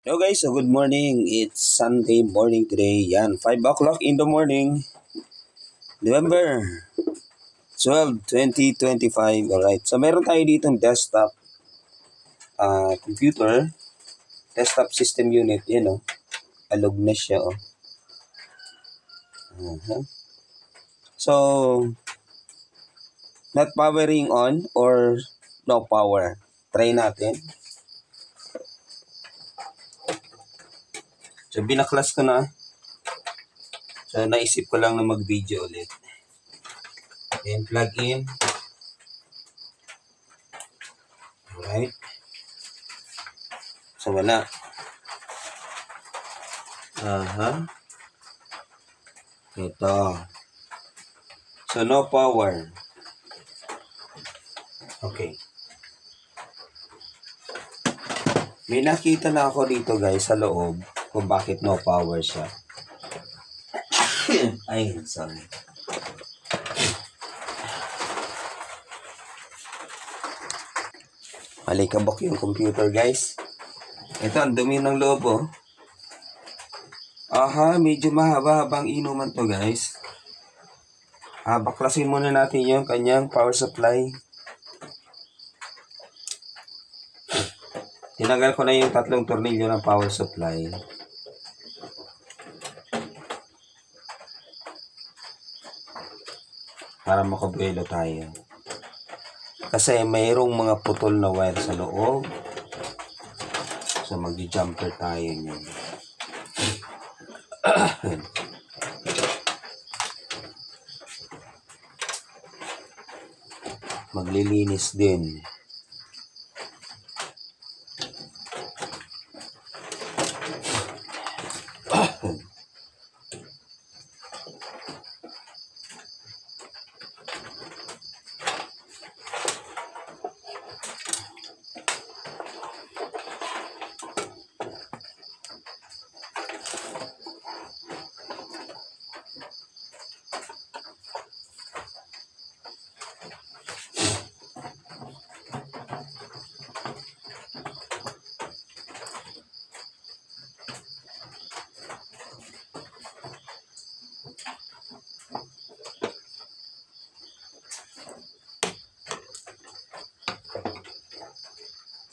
Hello guys, so good morning. It's Sunday morning today. Yan, 5 o'clock in the morning. November 12, 2025. Alright, so meron tayo ditong desktop computer. Desktop system unit. Yan o. Alog na siya o. So, not powering on or no power. Try natin. So, binaklas ko na. So, naisip ko lang na mag-video ulit. Then, plug in. Alright. So, wala. Ito. So, no power. Okay. May nakita na ako dito guys sa loob kung bakit no power siya. Ay, sorry. Malikabok yung computer guys. Ito, ang dumi ng loob oh. Medyo mahaba-habang inuman to guys. Baklasin muna natin yung kanyang power supply. Tinanggal ko na yung 3 tornilyo ng power supply. Para makabuelo tayo. Kasi mayroong mga putol na wire sa loob. So mag-jumper tayo niyan. Maglilinis din.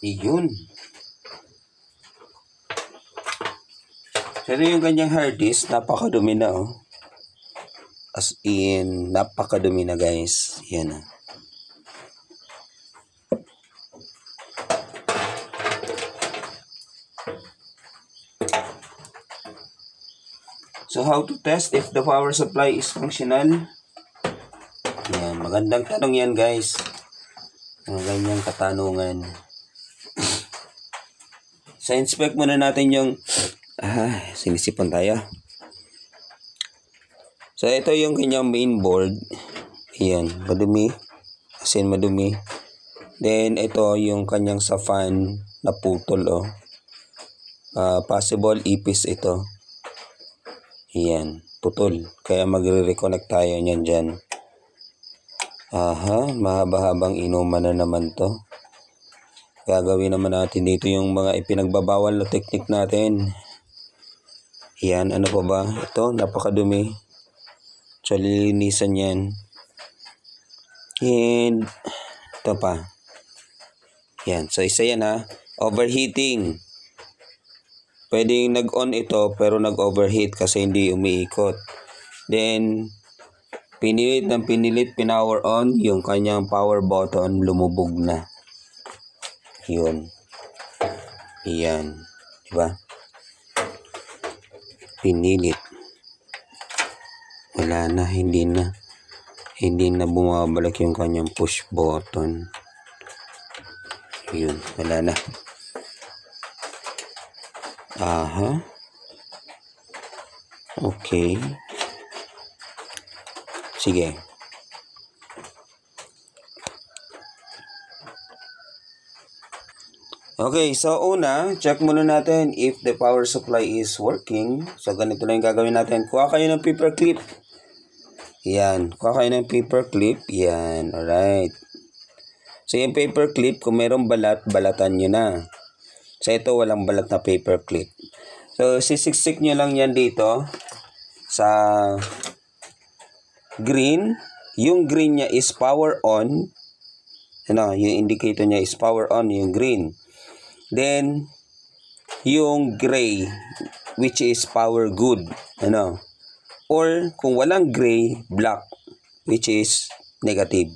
Iyon. Pero yung ganyang hard disk, napakadumi na oh. As in, napakadumi na guys. Yan oh. So how to test if the power supply is functional? Yan, magandang tanong yan guys. Mga ganyang katanungan. So, inspect muna natin yung sinisipan tayo. So, ito yung kanyang main board. Ayan, madumi. As in, madumi. Then, ito yung kanyang sa fan na putol, oh. Possible ipis ito. Ayan, putol. Kaya magre-reconnect tayo niyan dyan. Mahaba-habang inuman na naman to. Gagawin naman natin dito yung mga ipinagbabawal na technique natin. Yan, ano pa ba? Ito, napakadumi. So, lilinisan yan. And, ito pa. Yan, so isa yan ha. Overheating. Pwedeng nag-on ito, pero nag-overheat kasi hindi umiikot. Then, pinilit, pinower on, yung kanyang power button, lumubog na. Yun. Iyan. Diba? Pinilit. Wala na. Hindi na bumabalik yung kanyang push button. Yun. Wala na. Okay. Sige. Okay, so una, check muna natin if the power supply is working. So, ganito lang yung gagawin natin. Kuha kayo ng paper clip. Yan. Kuha kayo ng paper clip. Yan. Alright. So, yung paper clip, kung mayroong balat, balatan nyo na. So ito walang balat na paper clip. So sisiksik nyo lang yan dito sa green. Yung green niya is power on. Ano, yung indicator niya is power on, yung green. Then yung gray, which is power good. Ano? Or kung walang gray, black, which is negative.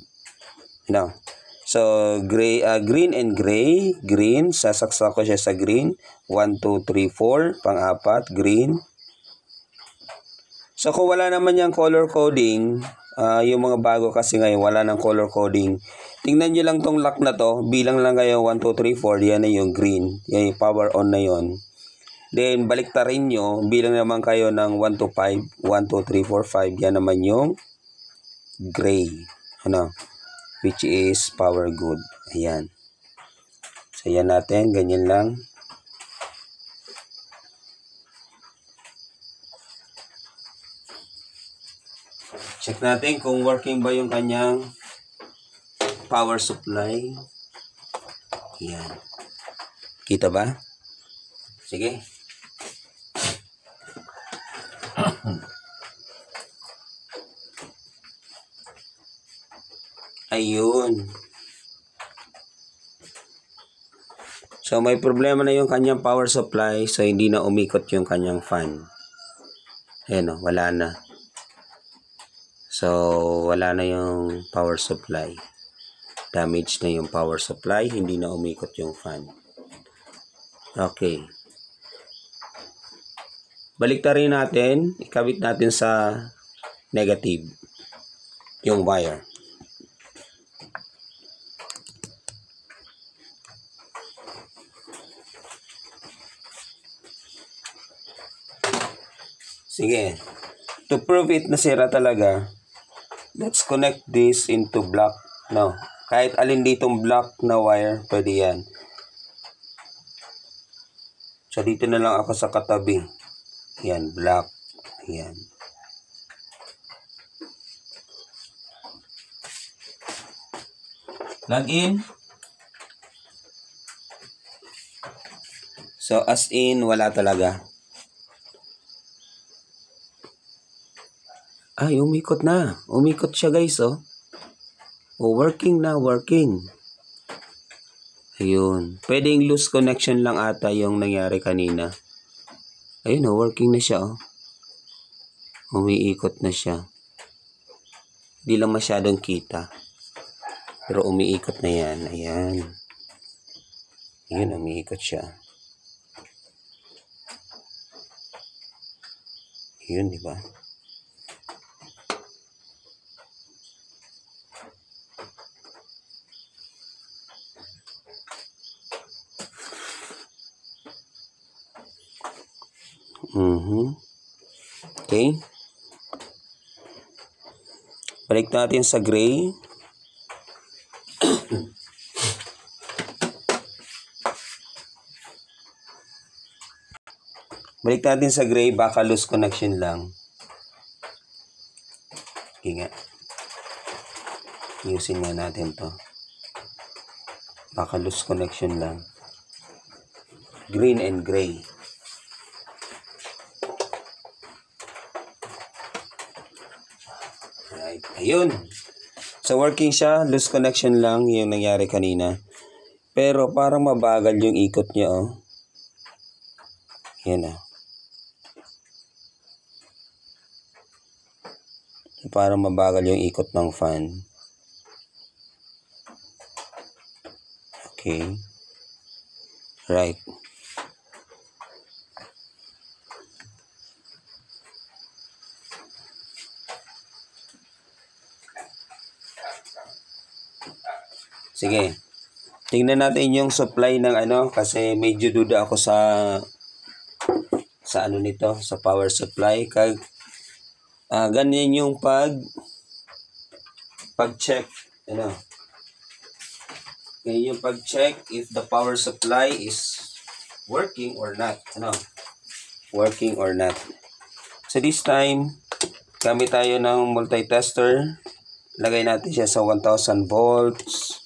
Ano? So gray, green and gray. Green, sasaksak ko siya sa green. 1, 2, 3, 4. Pang-apat, green. So kung wala naman yung color coding, yung mga bago kasi ngayon wala ng color coding. Tingnan nyo lang tong lock na to, bilang lang kayo 1, 2, 3, 4, yan na yung green. Yan yung power on na yon. Then baliktarin nyo, bilang naman kayo ng 1 to 5, 1, 2, 3, 4, 5, yan naman yung gray. Ano? Which is power good. Ayan. So yan natin, ganyan lang. Check natin kung working ba yung kanyang power supply. Yan. Kita ba? Sige. Ayun. So may problema na yung kanyang power supply, so hindi na umikot yung kanyang fan. Ayan o, wala na. So, wala na yung power supply. Damage na yung power supply. Hindi na umikot yung fan. Okay. Baliktarin natin. Ikabit natin sa negative. Yung wire. Sige. To prove it na sira talaga, let's connect this into black. No. Kahit alin ditong black na wire, pwede yan. So, dito na lang ako sa katabi. Yan, black. Yan. Plug in. So, as in, wala talaga. Ay, umikot na. Umikot siya, guys, oh. Oh, working na, working. Ayun. Pwedeng loose connection lang ata yung nangyari kanina. Ayun, oh, working na siya, oh. Umiikot na siya. Hindi lang masyadong kita. Pero umiikot na yan. Ayan. Ayun, umiikot siya. Ayun, di ba? Okay. Balik natin sa gray. Balik natin sa gray, baka loose connection lang. Okay nga. Ayusin nga natin to. Baka loose connection lang. Green and gray. Right. Ayun. So working siya, loose connection lang yung nangyari kanina. Pero parang mabagal yung ikot niya, oh. Yan, oh. Parang mabagal yung ikot ng fan. Okay. Right. Sige. Tingnan natin yung supply ng ano kasi medyo duda ako sa ano nito, sa power supply. Ganyan yung pag-check, ano. Ganyan yung pag-check if the power supply is working or not, ano. Working or not. So this time, gamit tayo ng multitester. Lagay natin siya sa 1000 volts.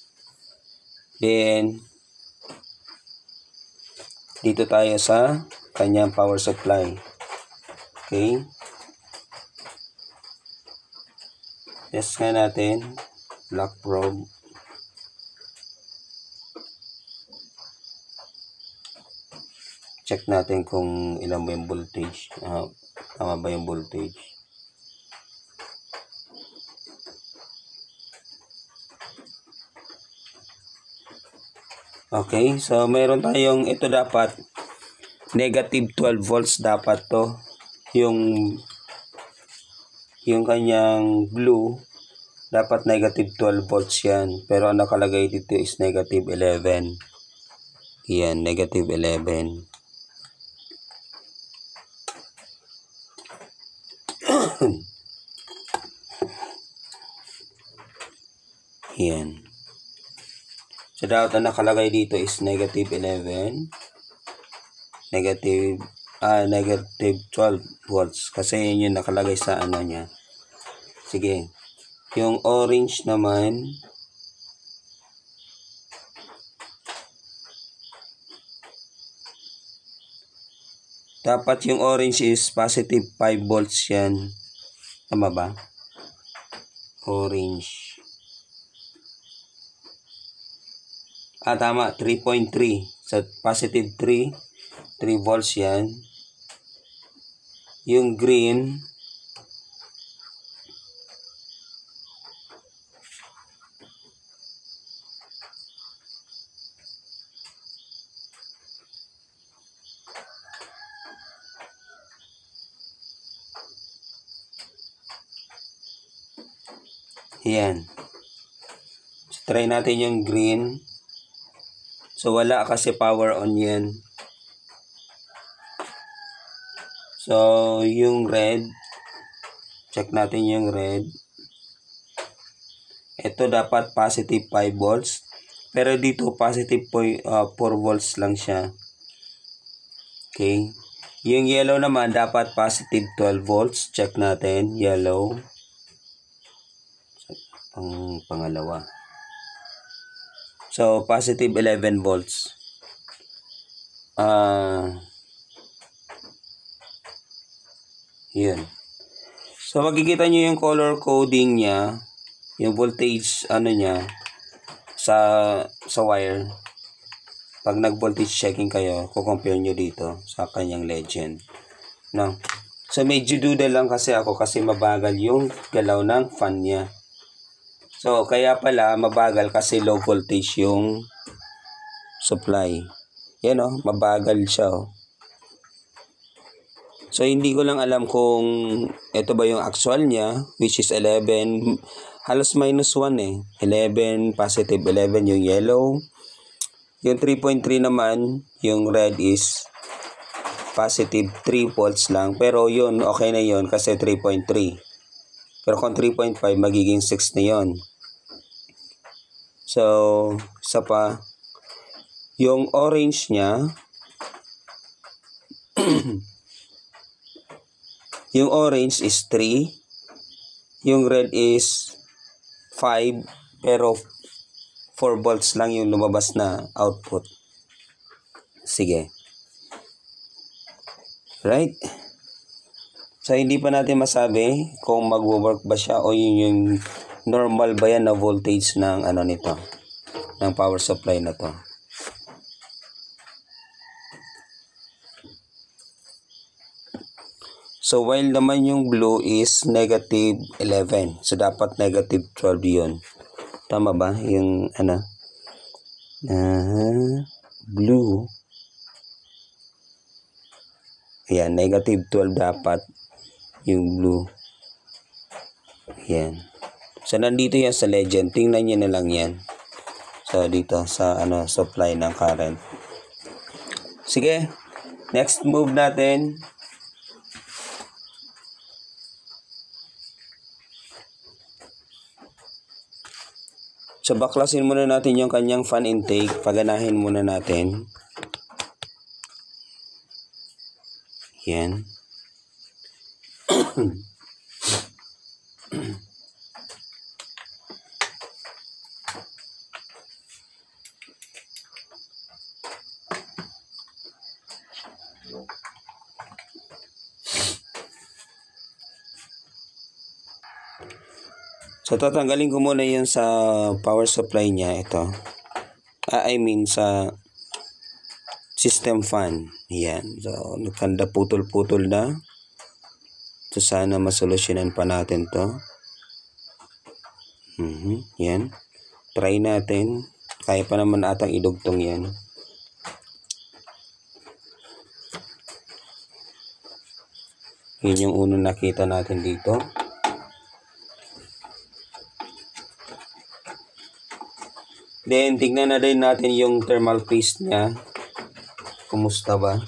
Then Dito tayo sa kanyang power supply. Okay. Test nga natin. Black probe. Check natin kung ilan ba yung voltage. Tama ba yung voltage. Okay, so meron tayong ito dapat negative 12 volts dapat to. Yung kanyang blue dapat negative 12 volts yan. Pero ang nakalagay dito is negative 11. Yan, negative 11. Yan. So, dapat ang nakalagay dito is negative 11. Negative 12 volts. Kasi yun yung nakalagay sa ano niya. Sige. Yung orange naman, dapat yung orange is positive 5 volts yan. Tama ba? Orange. Tama. 3.3. So, positive 3 volts yan. Yung green, yan. So, try natin yung green. So, wala kasi power on yan. So, yung red. Check natin yung red. Ito dapat positive 5 volts. Pero dito positive 4 volts lang siya. Okay. Yung yellow naman dapat positive 12 volts. Check natin. Yellow. Ang pangalawa. So, positive 11 volts. Yun. So, makikita nyo yung color coding niya. Yung voltage, niya, sa wire. Pag nag-voltage checking kayo, kukompare nyo dito sa kanyang legend. No? So, medyo duda lang kasi ako kasi mabagal yung galaw ng fan niya. So, kaya pala mabagal kasi low voltage yung supply. Yan o, mabagal siya o. So, hindi ko lang alam kung ito ba yung actual niya, which is 11, halos minus 1 eh. 11, positive 11 yung yellow. Yung 3.3 naman, yung red is positive 3 volts lang. Pero yun, okay na yun kasi 3.3. Pero kung 3.5, magiging 6 na yun. So, isa pa, yung orange niya, yung orange is 3, yung red is 5, pero 4 volts lang yung lumabas na output. Sige. Right? So, hindi pa natin masabi kung mag-work ba siya o yung normal ba yan na voltage ng nito, ng power supply na to. So, while naman yung blue is negative 11. So, dapat negative 12 yun. Tama ba? Yung blue. Ayan, negative 12 dapat yung blue. Ayan. So, nandito yan sa legend. Tingnan nyo na lang yan. So, dito sa supply ng current. Sige. Next move natin. So, baklasin muna natin yung kanyang fan intake. Paganahin muna natin. Yan. So, tatanggalin ko muna yun sa power supply niya. Ito. I mean, sa system fan. Yan. So, nagkanda putol-putol na. So, sana masolusyonan pa natin to. Yan. Try natin. Kaya pa naman atang idugtong yan. Yun yung unang nakita natin dito. Then, tignan na rin natin yung thermal paste niya. Kumusta ba?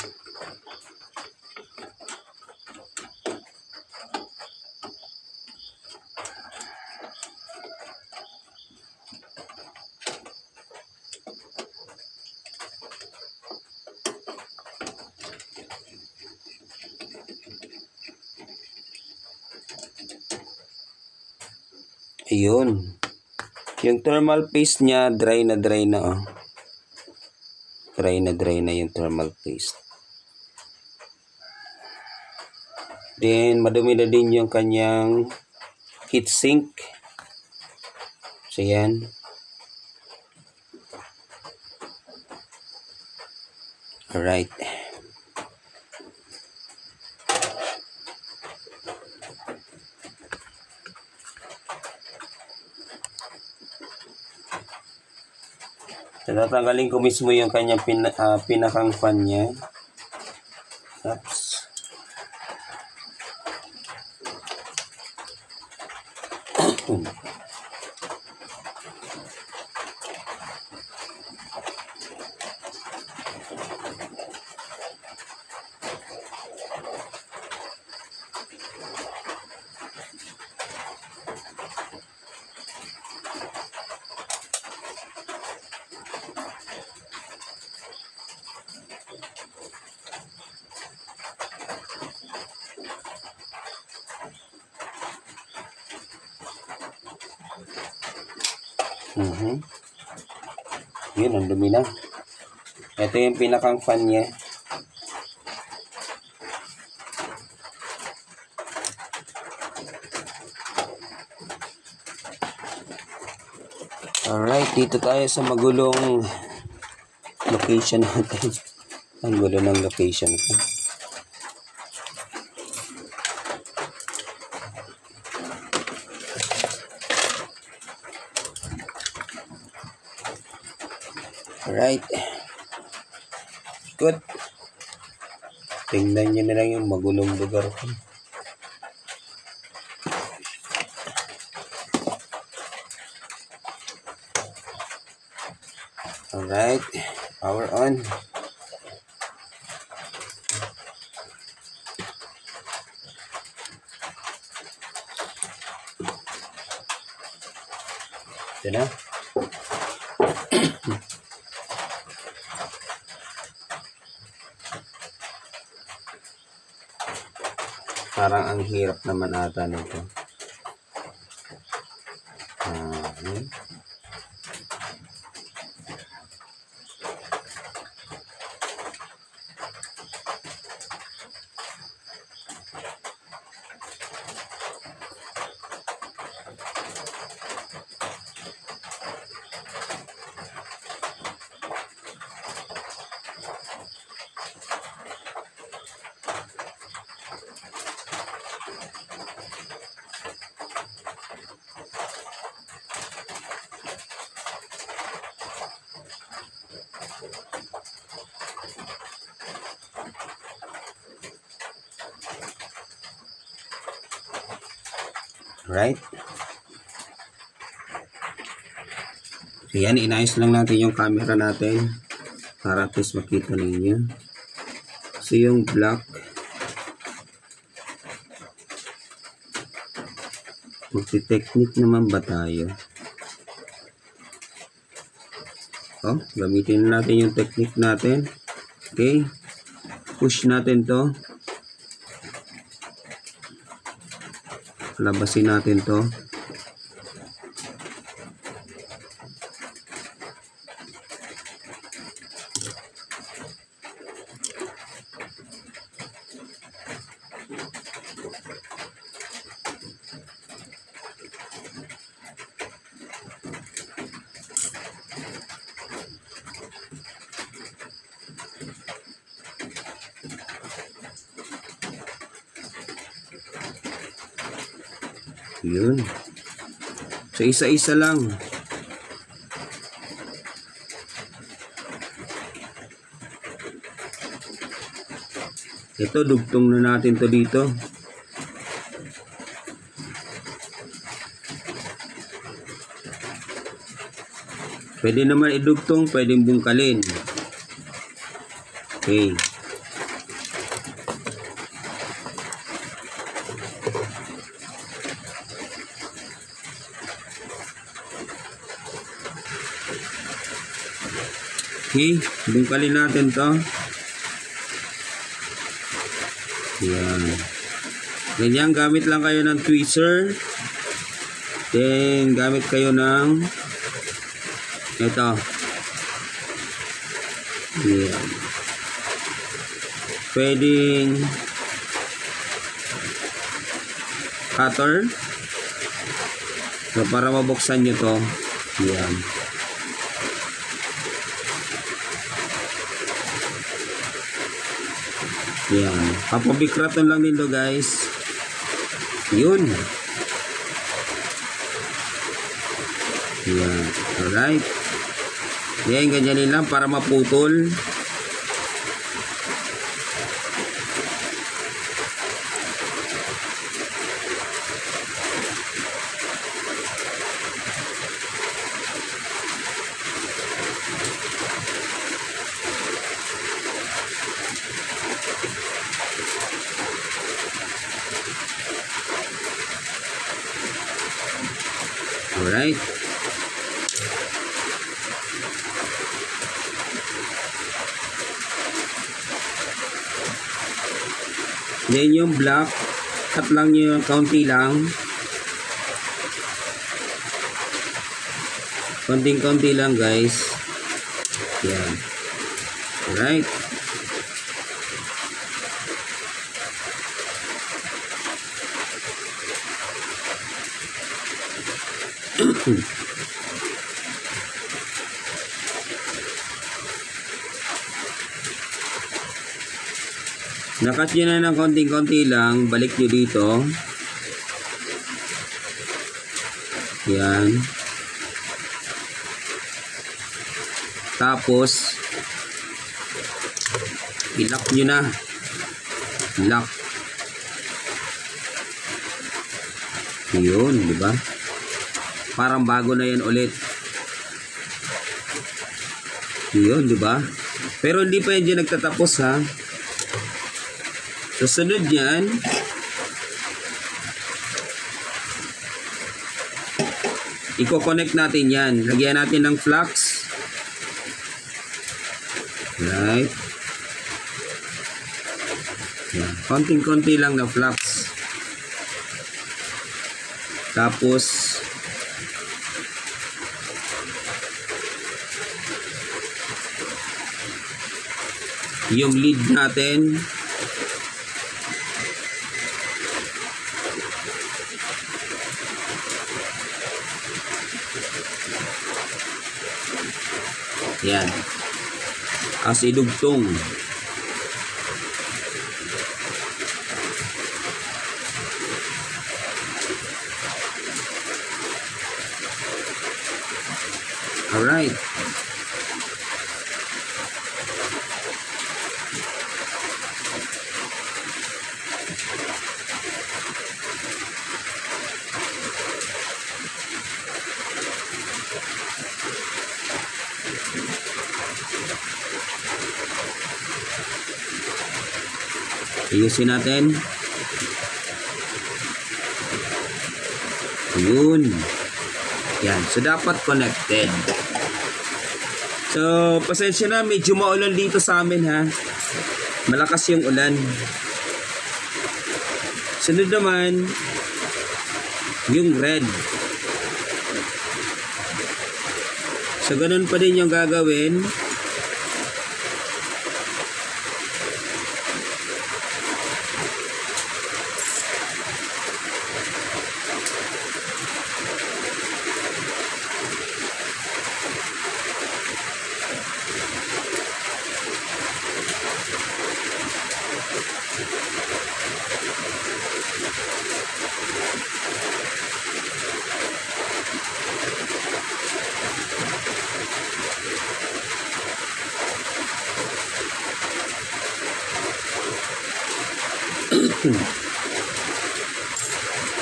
Ayun. Yung thermal paste niya, dry na oh. Dry na yung thermal paste. Then, madumi na din yung kanyang heatsink. So, yan. Alright. So, tatanggalin ko mismo yung kanyang pinakang fan niya. Oops. Yun, ang dumi na. Ito yung pinakang fan niya. Alright, dito tayo sa magulong location natin. Ang gulo ng location ko. Alright. Good. Tingnan nyo na lang yung magulong lugar ko. Alright. Power on. Ito na. Parang ang hirap naman ata nito. Right? So yan, inayos lang natin yung camera natin para at least makita ninyo. So yung black, magti-technique naman ba tayo? Oh, gamitin natin yung technique natin. Okay, push natin to. Labasin natin to. Yun. So, isa-isa lang. Ito, dugtong na natin to dito. Pwede naman idugtong, pwedeng bungkalin. Okay. Okay, bungkalin natin to. Yan. Ganyan, gamit lang kayo ng tweezer. Then, gamit kayo ng ito. Yan. Pwedeng cutter. So, para mabuksan nyo to. Yan. Yan. Papabikraton lang din to, guys. Yun. Yan. Alright. Yan, ganyanin lang para maputol. Alright. Then yung black, cut lang nyo yung kaunti lang. Konting-konti lang, guys. Yan. Alright. Nakat nyo na ng konting-konti lang, balik nyo dito. Yan. Tapos, i-lock nyo na. Lock. Yun, di ba? Parang bago na yan ulit. Yun, di ba? Pero hindi pa yan dyan nagtatapos, ha? Susunod yan, i-connect natin yan. Lagyan natin ng flux. Right. Yan. Konting-konti lang na flux. Tapos, yung lead natin, yan. As idugtong. Alright. Ayusin natin. Yun. Yan. So, dapat connected. So, pasensya na. Medyo maulan dito sa amin, ha. Malakas yung ulan. Sunod naman, yung red. So, ganun pa din yung gagawin.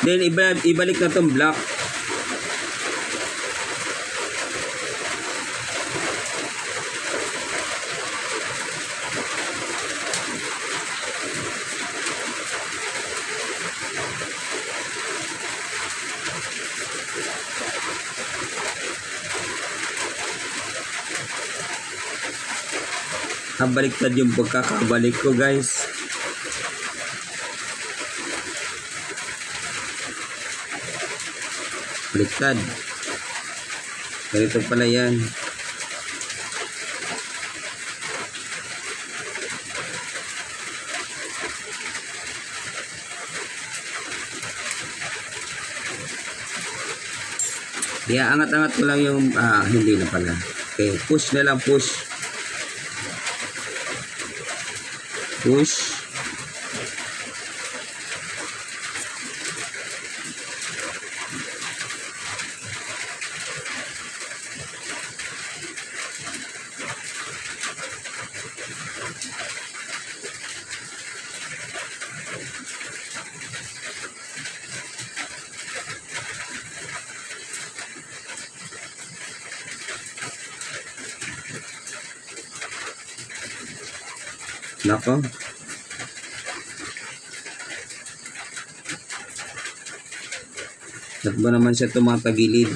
Then ibalik na tong black. Baliktad yung pagkakabalik ko, guys. Baliktad. Ganito pala yan. Angat-angat ko lang yung hindi na pala. Okay, push na lang, push. Push. Nako. Ba't ba naman siya tumatagilid?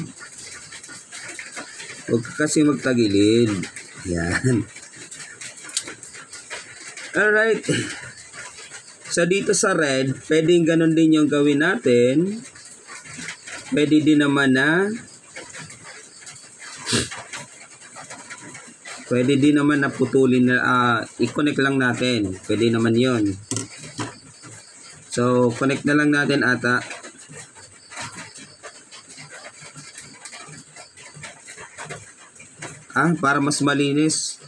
Huwag kasi magtagilid. Yan. Alright. So dito sa red, pwedeng ganun din yung gawin natin. Pwede din naman na putulin na i-connect lang natin. Pwede naman yon. So connect na lang natin ata. Para mas malinis,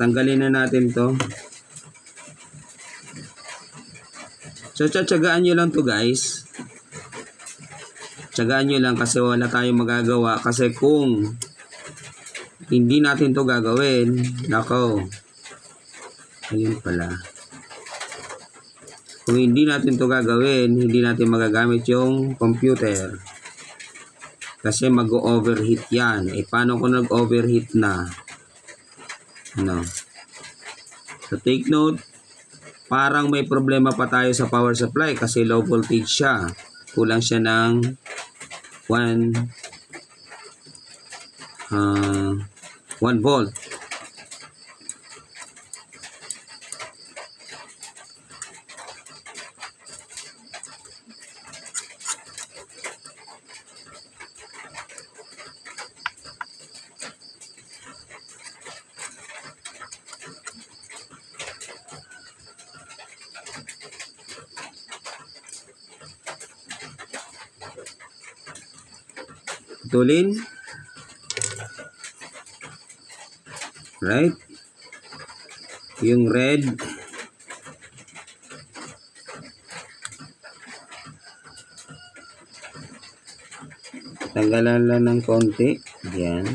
tanggalin na natin to. So tsagaan nyo lang to, guys. Tsagaan nyo lang kasi wala tayong magagawa. Kasi kung hindi natin to gagawin, nako, ayun pala, kung hindi natin to gagawin, hindi natin magagamit yung computer kasi mag-overheat yan. Paano kung nag-overheat na? So take note, parang may problema pa tayo sa power supply kasi low voltage siya. Kulang siya ng 1 volt. Putulin. Right? Yung red. Tanggalan lang ng konti. Yan.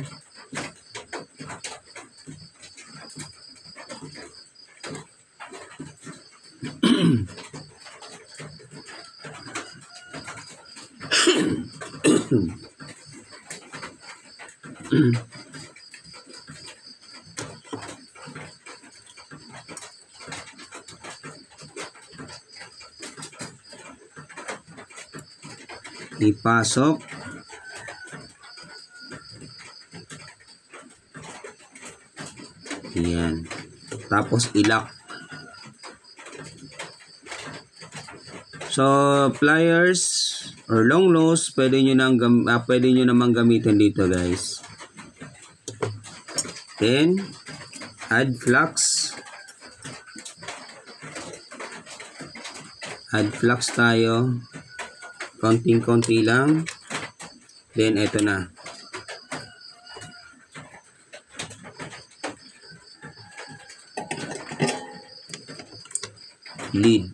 Ipasok. Yan. Tapos ilak. So pliers or long nose pwede nyo namang gamitin dito, guys. Then add flux. Add flux tayo. Konting-konti lang. Then ito na. Lead.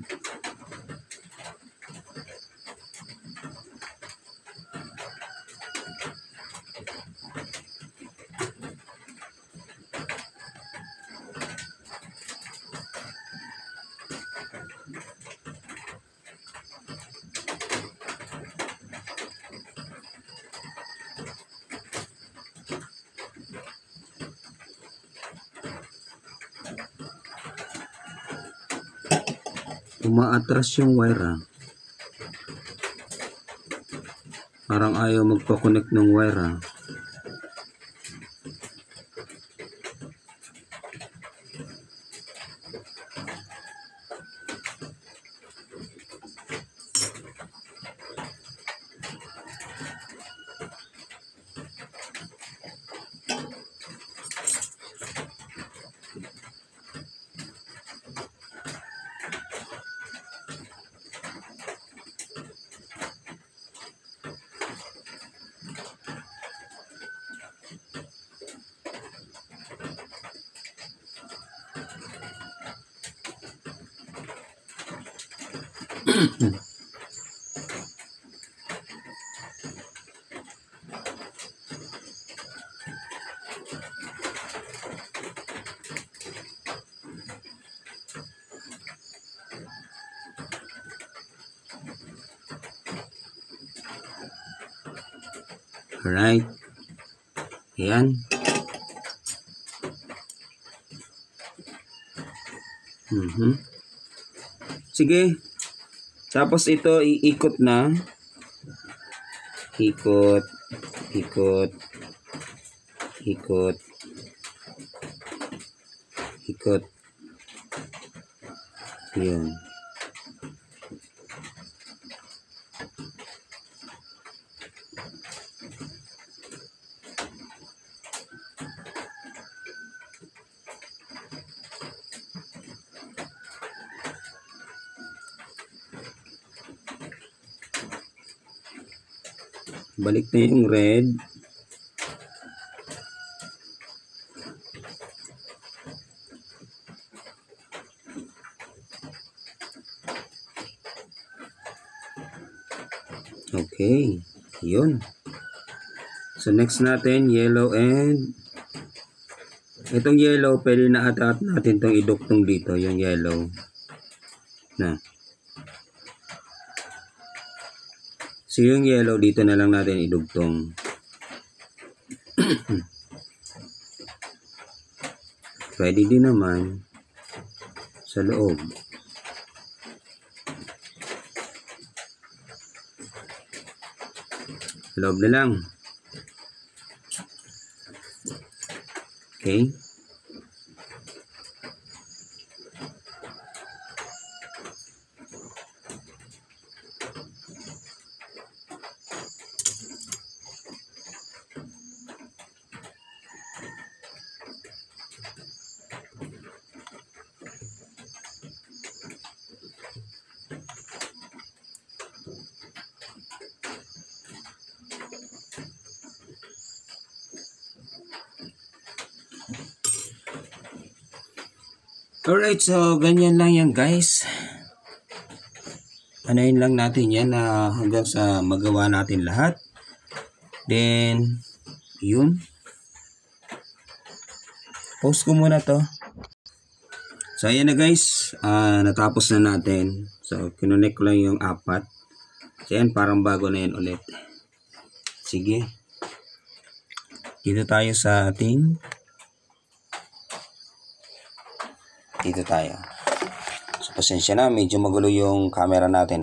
Umaatras yung wire Parang ayaw magpa-connect ng wire Alright. Ayan. Sige. Tapos ito iikot na. Ikot. Ikot. Ikot. Ikot. Ayan. Balik na yung red. Okay. Yun. So next natin, yellow and itong yellow, pwede na atat natin itong iduktong dito, yung yellow. Na. So yung yellow dito na lang natin idugtong. Pwede din naman sa loob. Loob na lang. Okay. Alright, so ganyan lang yan guys. Anayin lang natin yan hanggang sa magawa natin lahat. Then, yun. Post ko muna to. So ayan na guys, natapos na natin. So kinonect ko lang yung apat. So yan, parang bago na yan ulit. Sige. Dito tayo sa ating dito tayo. So pasensya na, medyo magulo yung camera natin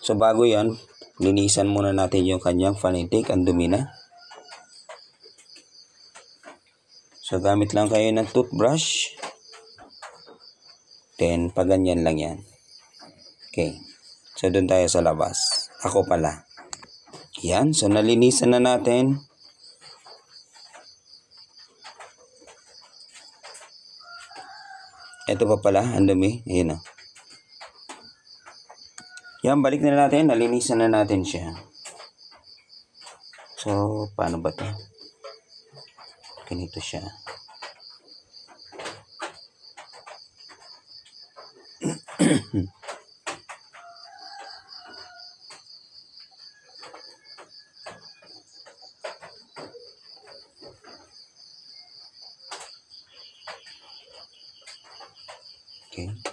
So bago yan, linisan muna natin yung kanyang fanitic. Ang dumi na. So gamit lang kayo ng toothbrush. Then paganyan lang yan. Okay. So doon tayo sa labas. Ako pala. Yan. So nalinisan na natin. Ito pa pala. Ang dumi. Ayan o. Yan. Balik na natin. Nalinisan na natin siya. So paano ba ito? Ganito siya. Okay.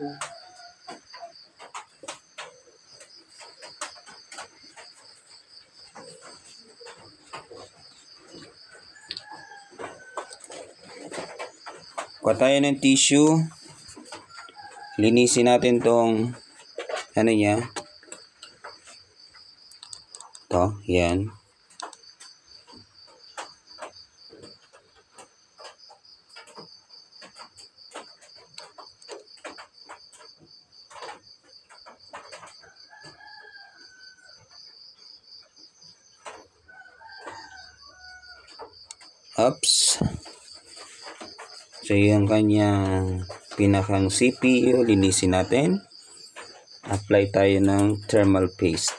Kuha tayo ng tissue. Linisin natin tong ano niya. Ito, yan. Oops. So yung kanyang pinakang CPU, linisin natin. Apply tayo ng thermal paste.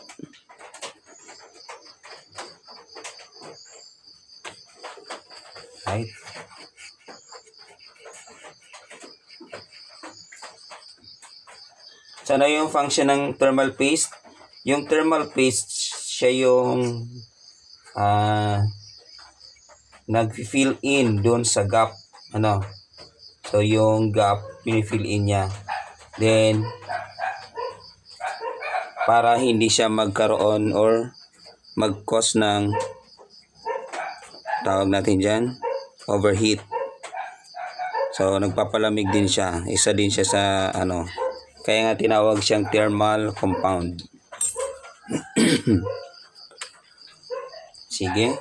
Right. So ano yung function ng thermal paste? Yung thermal paste, siya yung nag-fill in doon sa gap. So yung gap, pinifill in niya. Then, para hindi siya magkaroon or mag-cause ng, tawag natin dyan, overheat. So nagpapalamig din siya. Isa din siya sa kaya nga tinawag siyang thermal compound. Sige.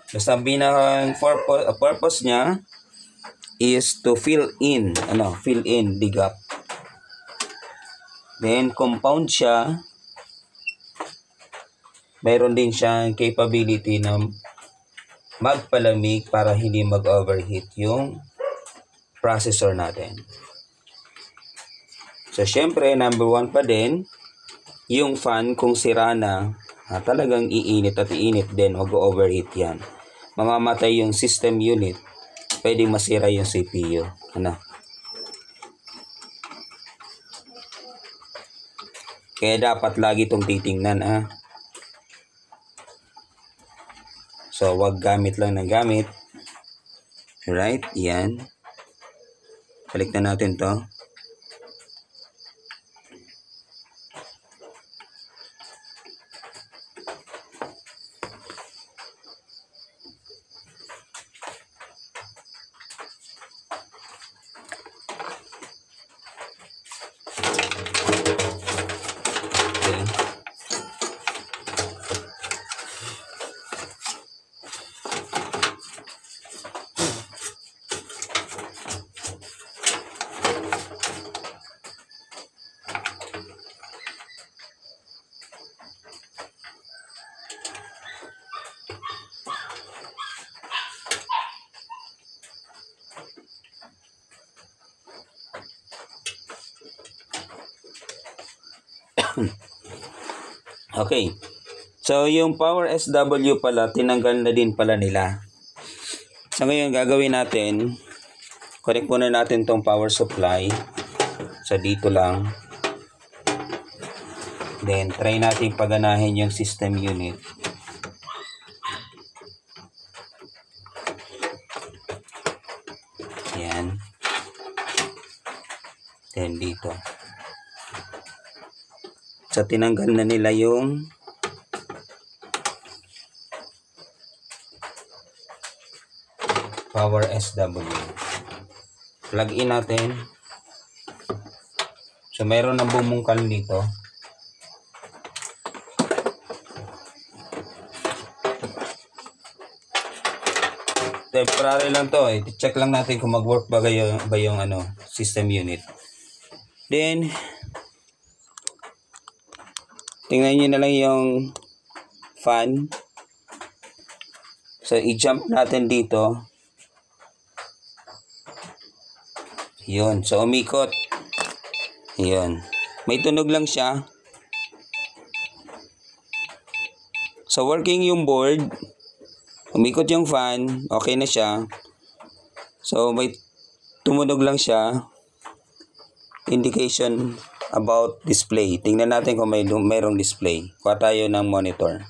Basta ang purpose niya is to fill in the gap. Then compound siya. Mayroon din siyang capability na magpalamig para hindi mag-overheat yung processor natin. So syempre, number 1 pa din, yung fan kung sira na, talagang iinit at iinit din, mag-overheat yan. Mamamatay yung system unit, pwedeng masira yung CPU. Kaya dapat lagi itong titingnan. So wag gamit lang ng gamit. Right, yan. Balik na natin to. Okay. So, yung power SW pala, tinanggal na din pala nila. So, ngayon, gagawin natin, connect muna natin tong power supply. So, dito lang. Then, try natin paganahin yung system unit. Yan. Then, dito. So, tinanggal na nila yung power SW. Plug in natin. So, mayroon ng bumungkal dito. Temporary lang to. I-check lang natin kung mag-work ba yung system unit. Then, tingnan nyo na lang yung fan. So, i-jump natin dito. Yun. So, umikot. Yun. May tunog lang siya. So, working yung board. Umikot yung fan. Okay na siya. So, may tumunog lang siya. Indication about display. Tingnan natin kung mayroong display. Kuha tayo ng monitor.